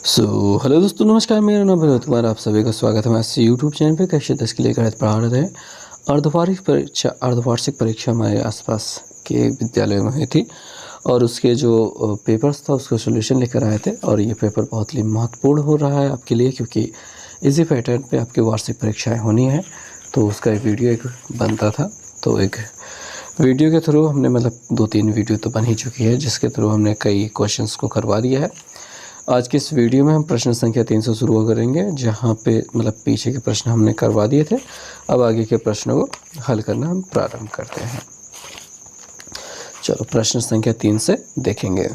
Hello दोस्तों, नमस्कार। मेरा नाम विनोद कुमार, आप सभी का स्वागत है हमारे यूट्यूब चैनल पे। कक्षा 10 के लिए गणित पढ़ा रहे हैं। अर्धवार्षिक परीक्षा हमारे आसपास के विद्यालय में हुई थी और उसके जो पेपर्स था उसका सोल्यूशन लेकर आए थे। और ये पेपर बहुत ही महत्वपूर्ण हो रहा है आपके लिए, क्योंकि इसी पैटर्न पे आपकी वार्षिक परीक्षाएं होनी है। तो उसका एक वीडियो एक बनता था, तो एक वीडियो के थ्रू हमने मतलब 2-3 वीडियो तो बन ही चुकी है, जिसके थ्रू हमने कई क्वेश्चंस को करवा दिया है। आज के इस वीडियो में हम प्रश्न संख्या 3 से शुरू करेंगे, जहाँ पे मतलब पीछे के प्रश्न हमने करवा दिए थे। अब आगे के प्रश्नों को हल करना हम प्रारंभ करते हैं। चलो प्रश्न संख्या 3 से देखेंगे।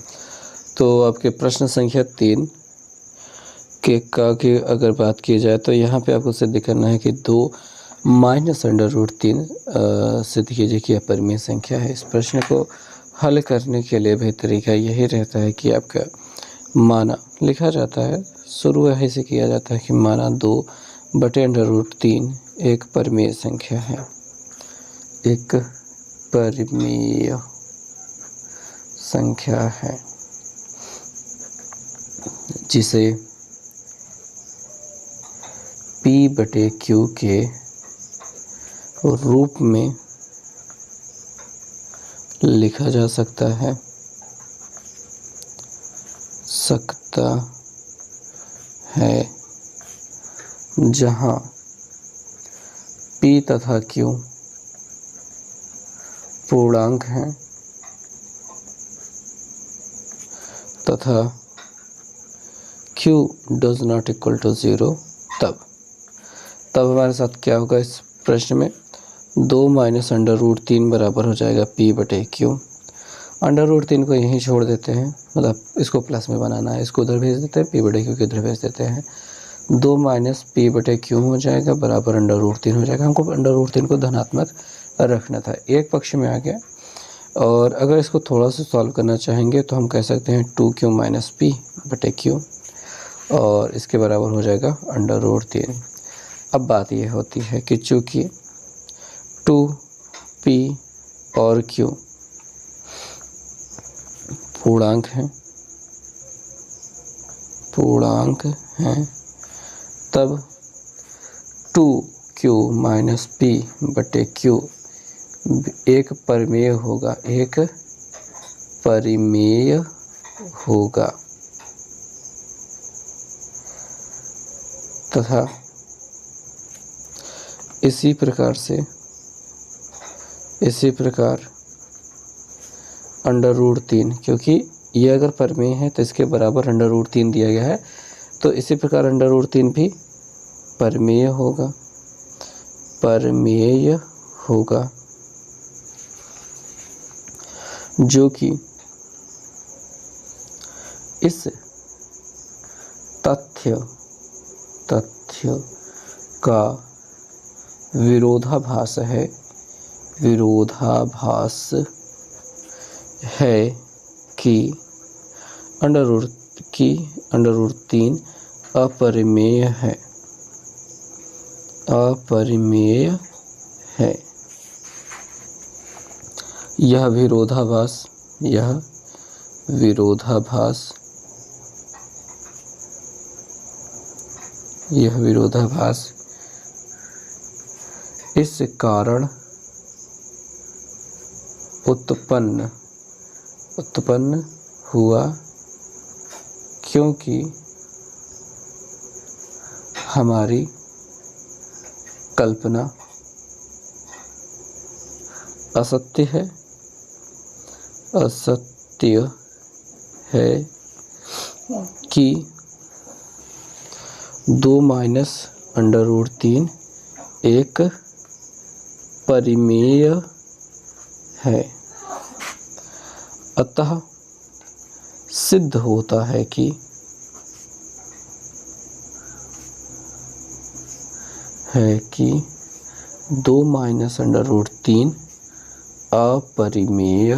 तो आपके प्रश्न संख्या 3 की अगर बात की जाए तो यहाँ पे आपको सिद्ध करना है कि 2 माइनस अंडर रूट 3 सिद्ध कीजिए कि अपरिमेय संख्या है। इस प्रश्न को हल करने के लिए भी तरीका यही रहता है कि आपका माना लिखा जाता है। शुरू ऐसे किया जाता है कि माना 2/√3 एक परिमेय संख्या है। एक परिमेय संख्या है जिसे P/Q के रूप में लिखा जा सकता है जहाँ P तथा Q पूर्णांक हैं तथा Q does not equal to 0। तब हमारे साथ क्या होगा इस प्रश्न में? 2 माइनस अंडर रूट 3 बराबर हो जाएगा P/Q। अंडर रूट 3 को यहीं छोड़ देते हैं, मतलब इसको प्लस में बनाना है, इसको उधर भेज देते हैं, P/Q के उधर भेज देते हैं। 2 माइनस P/Q हो जाएगा बराबर अंडर रूट 3 हो जाएगा। हमको अंडर रूट 3 को धनात्मक रखना था, एक पक्ष में आ गया। और अगर इसको थोड़ा सा सॉल्व करना चाहेंगे तो हम कह सकते हैं 2Q माइनस P/Q, और इसके बराबर हो जाएगा अंडर रूट 3। अब बात यह होती है कि चूँकि 2P और Q पूर्णांक हैं, तब 2Q माइनस P/Q एक परिमेय होगा तथा इसी प्रकार अंडर रूट 3, क्योंकि ये अगर परिमेय है तो इसके बराबर अंडर रूट 3 दिया गया है, तो इसी प्रकार अंडर रूट 3 भी परिमेय होगा जो कि इस तथ्य का विरोधाभास है कि अंडर रूट 3 अपरिमेय है। यह विरोधाभास इस कारण उत्पन्न हुआ क्योंकि हमारी कल्पना असत्य है कि 2 माइनस अंडर रूट 3 एक परिमेय है। अतः सिद्ध होता है कि 2 माइनस अंडर रूट 3 अपरिमेय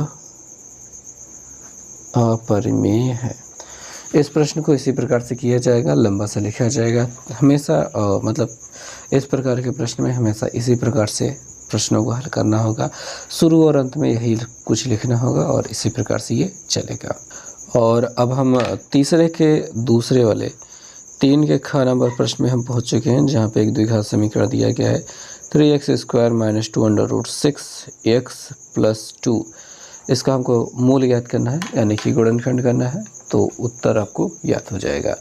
है। इस प्रश्न को इसी प्रकार से किया जाएगा, लंबा सा लिखा जाएगा हमेशा। मतलब इस प्रकार के प्रश्न में हमेशा इसी प्रकार से प्रश्नों को हल करना होगा। शुरू और अंत में यही कुछ लिखना होगा और इसी प्रकार से ये चलेगा। और अब हम तीसरे के दूसरे वाले 3 के ख नंबर प्रश्न में हम पहुंच चुके हैं, जहां पे एक द्विघात समीकरण दिया गया है 3x² - 2 √ 6x + 2। इसका हमको मूल ज्ञात करना है, यानी कि गुणनखंड करना है, तो उत्तर आपको ज्ञात हो जाएगा।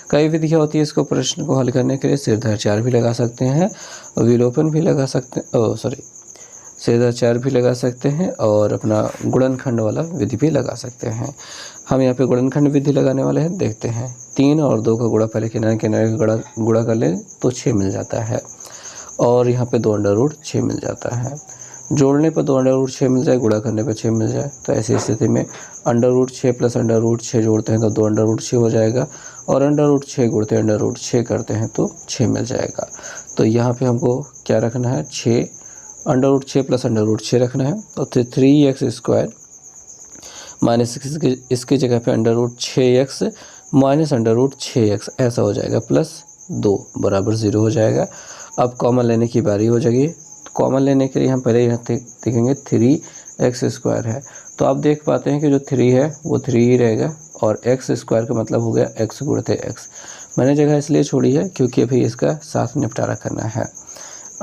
कई विधियाँ होती है इसको प्रश्न को हल करने के लिए, सिरधार-4 भी लगा सकते हैं, विलोपन भी लगा सकते हैं, सिरधार-4 भी लगा सकते हैं और अपना गुणनखंड वाला विधि भी लगा सकते हैं। हम यहाँ पे गुणनखंड विधि लगाने वाले हैं, देखते हैं। 3 और 2 का गुणा पहले किनारे किनारे का गुणा कर लें तो 6 मिल जाता है, और यहाँ पे 2 √6 मिल जाता है। जोड़ने पर 2 √6 मिल जाए, गुणा करने पर 6 मिल जाए, तो ऐसी स्थिति में √6 + √6 जोड़ते हैं तो 2 √6 हो जाएगा, और √6 गुणते √6 करते हैं तो 6 मिल जाएगा। तो यहाँ पे हमको क्या रखना है, 6 √6 + √6 रखना है, तो 3x² माइनस इसकी जगह पे √6x माइनस √6x ऐसा हो जाएगा, +2 बराबर 0 हो जाएगा। अब कॉमन लेने की बारी हो जाएगी। कॉमन लेने के लिए हम पहले यहाँ देखेंगे 3x² है, तो आप देख पाते हैं कि जो 3 है वो 3 ही रहेगा, और x² का मतलब हो गया x गुणते x। मैंने जगह इसलिए छोड़ी है क्योंकि अभी इसका साथ निपटारा करना है।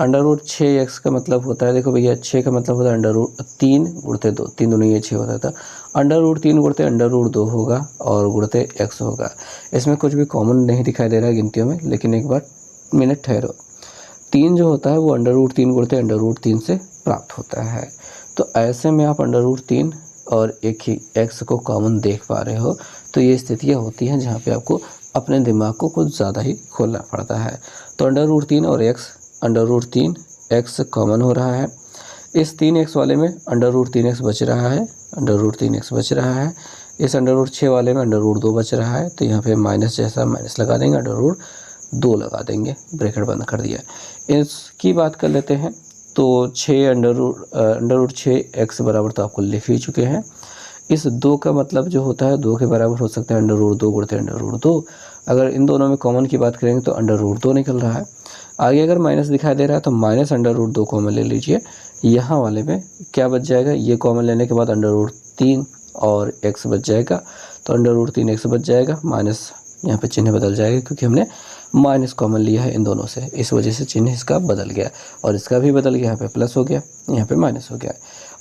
√6x का मतलब होता है, देखो भैया 6 का मतलब होता है √3 गुणते 2, 3 दूनी ये 6 होता था। √3 गुणते √2 होगा और गुणते x होगा। इसमें कुछ भी कॉमन नहीं दिखाई दे रहा है गिनतियों में, लेकिन एक बार मिनट ठहरो। 3 जो होता है वो √3 गुणते √3 से प्राप्त होता है। तो ऐसे में आप √3 और एक ही x को कॉमन देख पा रहे हो, तो ये स्थितियाँ होती हैं जहाँ पे आपको अपने दिमाग को कुछ ज़्यादा ही खोलना पड़ता है। तो √3 और √3x कॉमन हो रहा है। इस 3x वाले में √3x बच रहा है, √3x बच रहा है। इस √6 वाले में √2 बच रहा है, तो यहाँ पे माइनस जैसा माइनस लगा देंगे, √2 लगा देंगे, ब्रैकेट बंद कर दिया। इसकी बात कर लेते हैं, तो 6 √6x बराबर तो आपको लिख ही चुके हैं। इस 2 का मतलब जो होता है 2 के बराबर हो सकता है √2 गुणते √2। अगर इन दोनों में कॉमन की बात करेंगे तो √2 निकल रहा है। आगे अगर माइनस दिखाई दे रहा है तो माइनस √2 कॉमन ले लीजिए। यहाँ वाले में क्या बच जाएगा, ये कॉमन लेने के बाद √3 और x बच जाएगा, तो √3x बच जाएगा, माइनस यहाँ पे चिन्ह बदल जाएगा क्योंकि हमने माइनस कॉमन लिया है इन दोनों से, इस वजह से चिन्ह इसका बदल गया, और इसका भी बदल गया, यहाँ पे प्लस हो गया, यहाँ पे माइनस हो गया,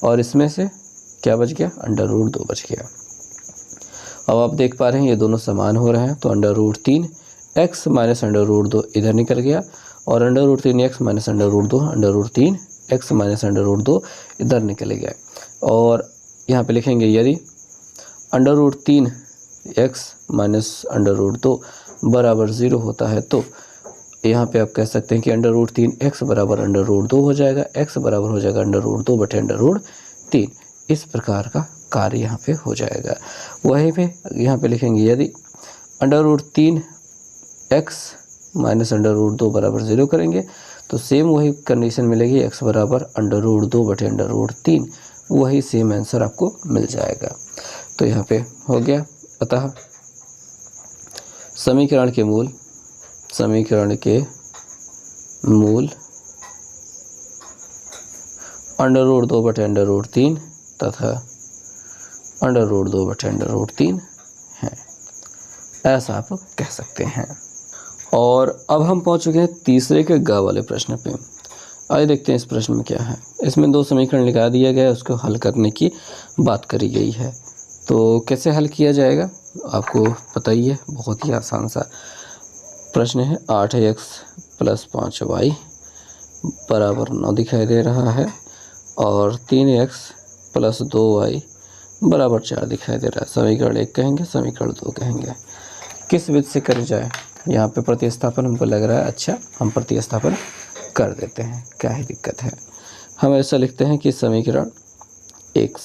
और इसमें से क्या बच गया, √2 बच गया। अब आप देख पा रहे हैं ये दोनों समान हो रहे हैं, तो √3x माइनस √2 इधर निकल गया, और √3x माइनस √2 √3x माइनस √2 इधर निकल गया। और यहाँ पे लिखेंगे यदि √3x माइनस √2 बराबर 0 होता है, तो यहाँ पे आप कह सकते हैं कि √3x बराबर √2 हो जाएगा, x बराबर हो जाएगा √2 बटे √3। इस प्रकार का कार्य यहाँ पे हो जाएगा। वहीं पे यहाँ पे लिखेंगे यदि √3x माइनस √2 बराबर 0 करेंगे, तो सेम वही कंडीशन मिलेगी, x बराबर √2 बटे √3, वही सेम आंसर आपको मिल जाएगा। तो यहाँ पे हो गया। अतः समीकरण के मूल √2 बटे √3 तथा √2 बटे √3 है, ऐसा आप कह सकते हैं। और अब हम पहुंच चुके हैं तीसरे के ग वाले प्रश्न पे। आइए देखते हैं इस प्रश्न में क्या है। इसमें 2 समीकरण लिखा दिया गया है, उसको हल करने की बात करी गई है। तो कैसे हल किया जाएगा आपको पता ही है, बहुत ही आसान सा प्रश्न है। 8x + 5y बराबर 9 दिखाई दे रहा है, और 3x + 2y बराबर 4 दिखाई दे रहा है। समीकरण 1 कहेंगे, समीकरण 2 कहेंगे। किस विधि से करी जाए, यहाँ पे प्रतिस्थापन हमको लग रहा है, अच्छा हम प्रतिस्थापन कर देते हैं, क्या ही दिक्कत है। हम ऐसा लिखते हैं कि समीकरण 1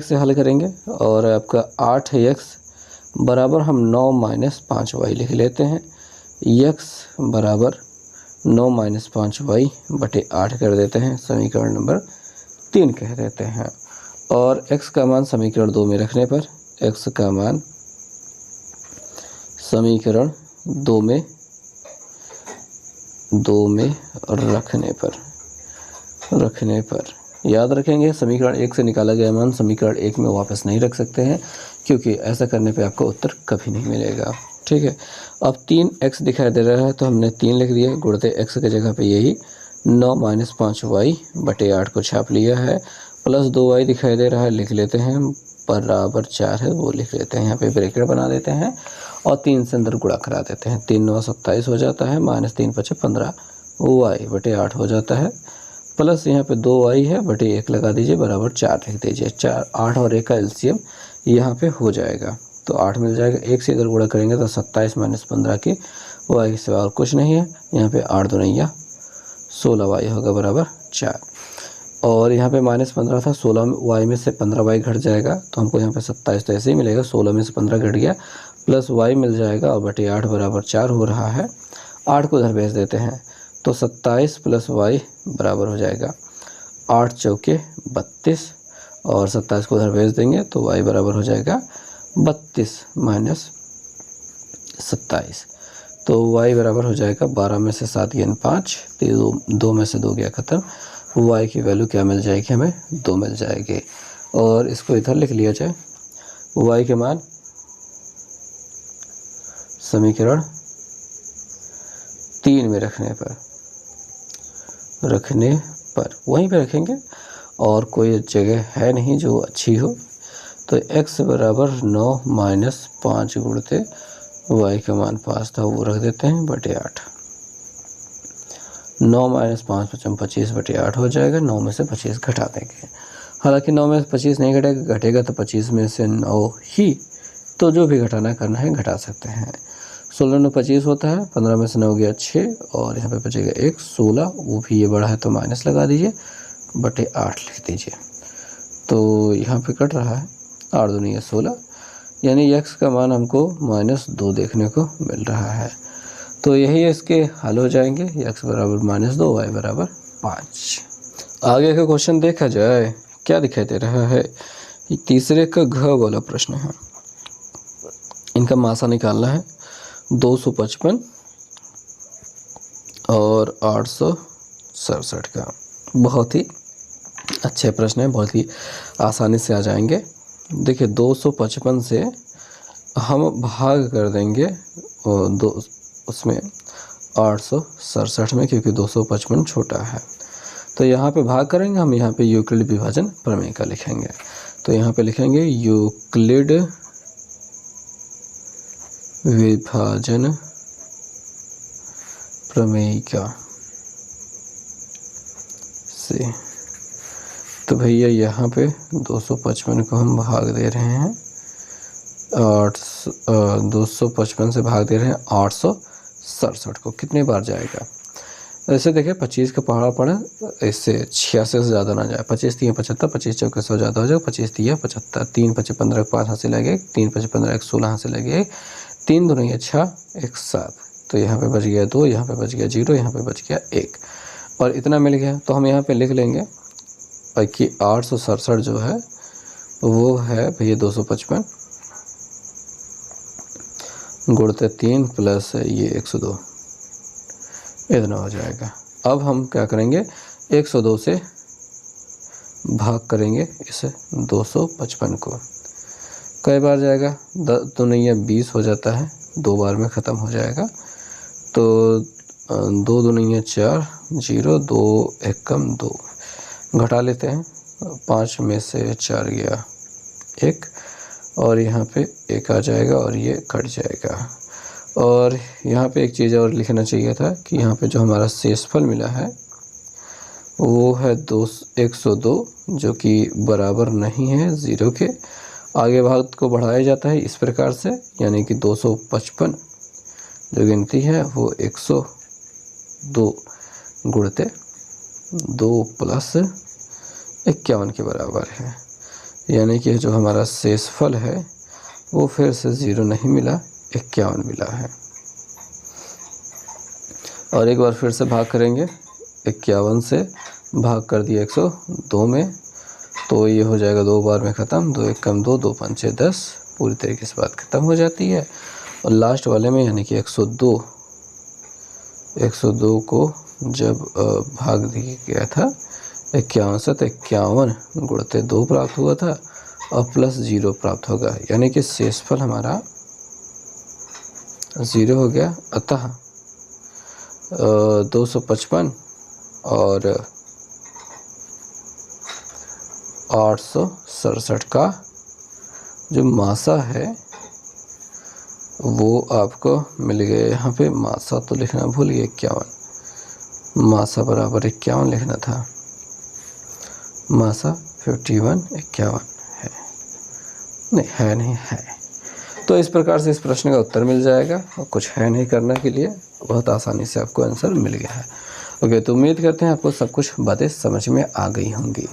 से हल करेंगे, और आपका 8x बराबर हम 9 - 5y लिख लेते हैं, x बराबर 9 - 5y बटे 8 कर देते हैं, समीकरण नंबर 3 कह देते हैं। और x का मान समीकरण 2 में रखने पर, x का मान समीकरण 2 में रखने पर याद रखेंगे, समीकरण 1 से निकाला गया मान समीकरण 1 में वापस नहीं रख सकते हैं, क्योंकि ऐसा करने पे आपको उत्तर कभी नहीं मिलेगा। ठीक है, अब 3x दिखाई दे रहा है तो हमने 3 लिख दिया, गुणते x की जगह पे यही 9 - 5y बटे 8 को छाप लिया है, प्लस 2y दिखाई दे रहा है, लिख लेते हैं, बराबर 4 है वो लिख लेते हैं, यहाँ पे ब्रैकेट बना देते हैं और 3 से अंदर गुणा करा देते हैं। 3 9 27 हो जाता है, -3 5 15 y बटे 8 हो जाता है, प्लस यहाँ पे 2y है बटे 1 लगा दीजिए, बराबर 4 लिख दीजिए। 4 8 और 1 का एलसीएम यहाँ पे हो जाएगा, तो 8 मिल जाएगा। 1 से इधर गुणा करेंगे तो 27 - 15 की y के सिवा और कुछ नहीं है। यहाँ पे 8 दूनिया 16y होगा बराबर 4, और यहाँ पे -15 था, 16y में से 15y घट जाएगा तो हमको यहाँ पे 27 तो ऐसे ही मिलेगा, 16 में से 15 घट गया, प्लस y मिल जाएगा और बटे 8 बराबर 4 हो रहा है। 8 को इधर भेज देते हैं तो 27 + y बराबर हो जाएगा 8 चौके 32, और 27 को उधर भेज देंगे तो y बराबर हो जाएगा 32 - 27, तो y बराबर हो जाएगा 12 में से 7 यानी 5, तो 2 में से 2 गया खत्म। y की वैल्यू क्या मिल जाएगी, हमें 2 मिल जाएगी, और इसको इधर लिख लिया जाए। y के मान समीकरण 3 में रखने पर वहीं पे रखेंगे, और कोई जगह है नहीं जो अच्छी हो, तो x बराबर 9 - 5 गुणते y का मान 5 था वो रख देते हैं बटे 8। 9 - 5 = 25 बटे 8 हो जाएगा। 9 में से 25 घटा देंगे, हालांकि 9 में से 25 नहीं घटेगा तो 25 में से 9 ही, तो जो भी घटाना करना है घटा सकते हैं। 16 9 25 होता है, 15 में से 9 गया 6, और यहाँ पे बचेगा 1 16, वो भी ये बड़ा है तो माइनस लगा दीजिए, बटे 8 लिख दीजिए। तो यहाँ पे कट रहा है 8 दूनी 16, यानी x का मान हमको -2 देखने को मिल रहा है। तो यही इसके हल हो जाएंगे, x बराबर -2 y बराबर 5। आगे का क्वेश्चन देखा जाए, क्या दिखाई दे रहा है, तीसरे का घ वाला प्रश्न है। इनका मासा निकालना है 255 और 867 का। बहुत ही अच्छे प्रश्न है, बहुत ही आसानी से आ जाएंगे। देखिए 255 से हम भाग कर देंगे उसमें 867 में, क्योंकि 255 छोटा है, तो यहाँ पे भाग करेंगे हम। यहाँ पे यूक्लिड विभाजन प्रमेय का लिखेंगे, तो यहाँ पे लिखेंगे यूक्लिड विभाजन प्रमेय का से। तो भैया यहाँ पे 255 को हम भाग दे रहे हैं 255 से भाग दे रहे हैं 867 को, कितने बार जाएगा। ऐसे देखिए 25 का पहाड़ा पड़ा, इससे 86 से ज़्यादा ना जाए। 25 3 75, 25 चौके 100 ज़्यादा हो जाएगा, 25 3 75, 3 5 15 5 हाथ से लगे, 3 5 15 16 हाथ से लगे, 3 दूनी 6 1 7, तो यहाँ पे बच गया 2, यहाँ पे बच गया 0, यहाँ पे बच गया 1, और इतना मिल गया। तो हम यहाँ पे लिख लेंगे कि 867 जो है वो है भैया 255 गुणते 3 प्लस ये 102, इतना हो जाएगा। अब हम क्या करेंगे, 102 से भाग करेंगे इस 255 को। कई बार जाएगा, तो नहीं है 20 हो जाता है, 2 बार में ख़त्म हो जाएगा। तो 2 दूनी 4 0, 2 1 कम 2, घटा लेते हैं। 5 में से 4 गया 1, और यहाँ पे 1 आ जाएगा और ये कट जाएगा। और यहाँ पे एक चीज़ और लिखना चाहिए था कि यहाँ पे जो हमारा शेषफल मिला है वो है 102, जो कि बराबर नहीं है 0 के। आगे भाग को बढ़ाया जाता है इस प्रकार से, यानी कि 255 जो गिनती है वो 102 गुणते 2 प्लस 51 के बराबर है, यानी कि जो हमारा शेषफल है वो फिर से 0 नहीं मिला, 51 मिला है। और एक बार फिर से भाग करेंगे, 51 से भाग कर दिया 102 में, तो ये हो जाएगा 2 बार में ख़त्म। 2 1 कम 2, 2 5 6 10, पूरी तरीके से बात ख़त्म हो जाती है। और लास्ट वाले में यानी कि 102 को जब भाग दिया गया था 51 से तो 51 गुणते 2 प्राप्त हुआ था और प्लस 0 प्राप्त होगा, यानी कि शेषफल हमारा 0 हो गया। अतः 255 और 867 का जो मासा है वो आपको मिल गया। यहाँ पे मासा तो लिखना भूल गए, 51 मासा बराबर 51 लिखना था। मासा 51 51 है, नहीं है, नहीं है। तो इस प्रकार से इस प्रश्न का उत्तर मिल जाएगा और कुछ है नहीं करने के लिए, बहुत आसानी से आपको आंसर मिल गया है। ओके, तो उम्मीद करते हैं आपको सब कुछ बातें समझ में आ गई होंगी।